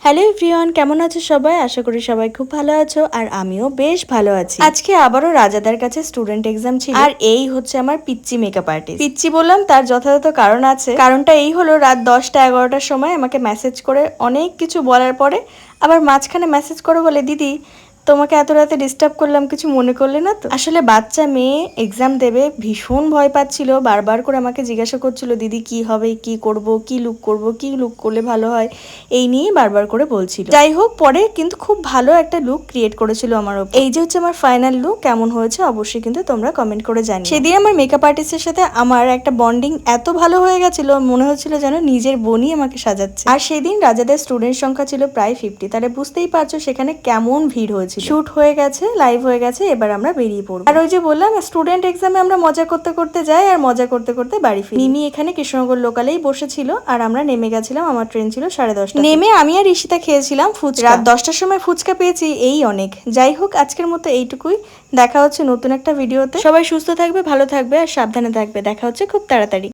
Hello everyone, কেমন আছো সবাই? আশা করি সবাই খুব ভালো আছো আর আমিও বেশ ভালো আছি। আজকে আবারও রাজাদার কাছে স্টুডেন্ট এক্সাম ছিল আর এই হচ্ছে আমার পিচ্চি মেকআপ আর্টিস্ট। পিচ্চি বললাম তার যথাযথ কারণ আছে। কারণটা এই হলো, রাত 10টা-11টার সময় আমাকে মেসেজ করে অনেক কিছু বলার পরে আবার মাঝখানে মেসেজ করে বলে, দিদি তোমাকে এত রাতে ডিস্টার্ব করলাম, কিছু মনে করলে না তো? আসলে বাচ্চা মেয়ে এক্সাম দেবে, ভীষণ ভয় পাচ্ছিল, বারবার করে আমাকে জিজ্ঞাসা করছিল দিদি কি হবে, কি করব, কি লুক করব, কি লুক করলে ভালো হয়, এই নিয়ে বারবার করে বলছিল। যাই হোক, পরে কিন্তু খুব ভালো একটা লুক ক্রিয়েট করেছিল আমার ওপর। এই যে হচ্ছে আমার ফাইনাল লুক, কেমন হয়েছে অবশ্যই কিন্তু তোমরা কমেন্ট করে জানিও। সেদিন আমার মেকআপ আর্টিস্টের সাথে আমার একটা বন্ডিং এত ভালো হয়ে গেছিল, মনে হচ্ছিল যেন নিজের বোনই আমাকে সাজাচ্ছে। আর সেদিন রাজাদের স্টুডেন্ট সংখ্যা ছিল প্রায় 50, তাহলে বুঝতেই পারছো সেখানে কেমন ভিড় হয়েছিল। শুট হয়ে গেছে, লাইভ হয়ে গেছে, এবার আমরা বেরিয়ে পড়বো। আর ওই যে বললাম, স্টুডেন্ট এক্সামে আমরা মজা করতে করতে যাই আর মজা করতে করতে বাড়ি ফিরি। মিমি এখানে কৃষ্ণনগর লোকালেই বসেছিল আর আমরা নেমে গেছিলাম। আমার ট্রেন ছিল 10:30। নেমে আমি আর ঈশিতা খেয়েছিলাম ফুচকা। রাত 10টার সময় ফুচকা পেয়েছি, এই অনেক। যাই হোক, আজকের মতো এইটুকুই। দেখা হচ্ছে নতুন একটা ভিডিওতে। সবাই সুস্থ থাকবে, ভালো থাকবে আর সাবধানে থাকবে। দেখা হচ্ছে খুব তাড়াতাড়ি।